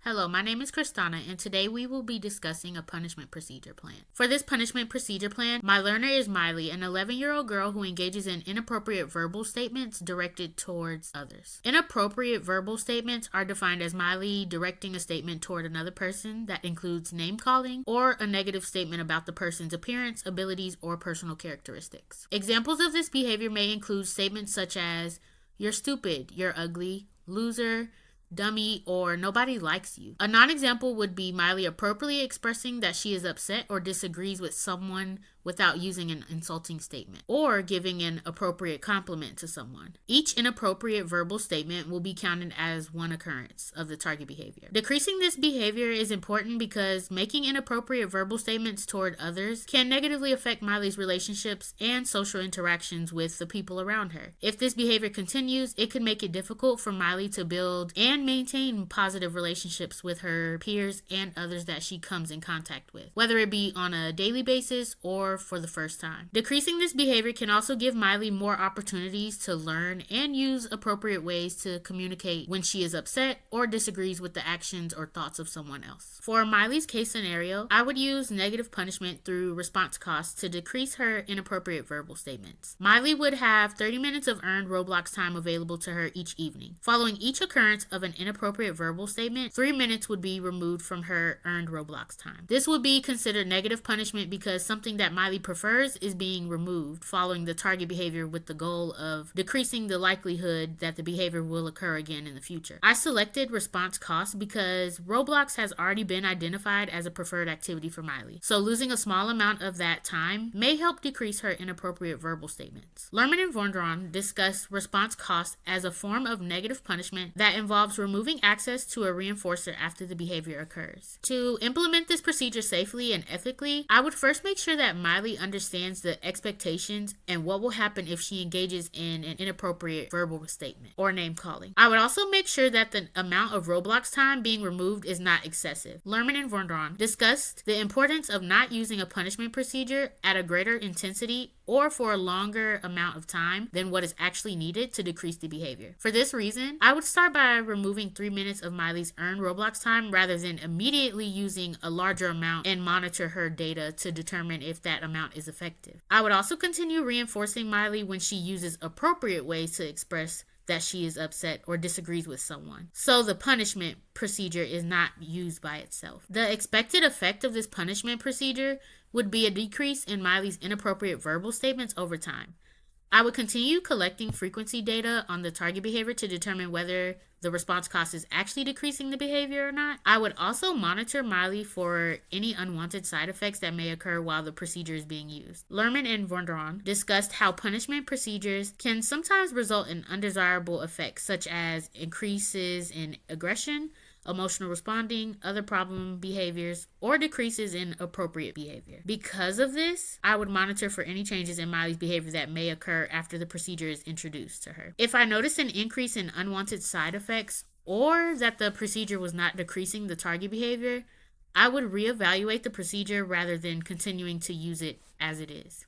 Hello, my name is Christanna, and today we will be discussing a punishment procedure plan. For this punishment procedure plan, my learner is Miley, an 11-year-old girl who engages in inappropriate verbal statements directed towards others. Inappropriate verbal statements are defined as Miley directing a statement toward another person that includes name-calling or a negative statement about the person's appearance, abilities, or personal characteristics. Examples of this behavior may include statements such as, "You're stupid," "You're ugly," "loser," "dummy," or "nobody likes you." A non-example would be Miley appropriately expressing that she is upset or disagrees with someone without using an insulting statement, or giving an appropriate compliment to someone. Each inappropriate verbal statement will be counted as one occurrence of the target behavior. Decreasing this behavior is important because making inappropriate verbal statements toward others can negatively affect Miley's relationships and social interactions with the people around her. If this behavior continues, it could make it difficult for Miley to build and maintain positive relationships with her peers and others that she comes in contact with, whether it be on a daily basis or for the first time. Decreasing this behavior can also give Miley more opportunities to learn and use appropriate ways to communicate when she is upset or disagrees with the actions or thoughts of someone else. For Miley's case scenario, I would use negative punishment through response costs to decrease her inappropriate verbal statements. Miley would have 30 minutes of earned Roblox time available to her each evening. Following each occurrence of an inappropriate verbal statement, 3 minutes would be removed from her earned Roblox time. This would be considered negative punishment because something that Miley prefers is being removed following the target behavior with the goal of decreasing the likelihood that the behavior will occur again in the future. I selected response cost because Roblox has already been identified as a preferred activity for Miley, so losing a small amount of that time may help decrease her inappropriate verbal statements. Lerman and Vondron discuss response cost as a form of negative punishment that involves removing access to a reinforcer after the behavior occurs. To implement this procedure safely and ethically, I would first make sure that Miley understands the expectations and what will happen if she engages in an inappropriate verbal statement or name calling. I would also make sure that the amount of Roblox time being removed is not excessive. Lerman and Vondron discussed the importance of not using a punishment procedure at a greater intensity or for a longer amount of time than what is actually needed to decrease the behavior. For this reason, I would start by removing 3 minutes of Miley's earned Roblox time rather than immediately using a larger amount and monitor her data to determine if that amount is effective. I would also continue reinforcing Miley when she uses appropriate ways to express that she is upset or disagrees with someone, so the punishment procedure is not used by itself. The expected effect of this punishment procedure would be a decrease in Miley's inappropriate verbal statements over time. I would continue collecting frequency data on the target behavior to determine whether the response cost is actually decreasing the behavior or not. I would also monitor Miley for any unwanted side effects that may occur while the procedure is being used. Lerman and Vondron discussed how punishment procedures can sometimes result in undesirable effects such as increases in aggression, emotional responding, other problem behaviors, or decreases in appropriate behavior. Because of this, I would monitor for any changes in Miley's behavior that may occur after the procedure is introduced to her. If I notice an increase in unwanted side effects or that the procedure was not decreasing the target behavior, I would reevaluate the procedure rather than continuing to use it as it is.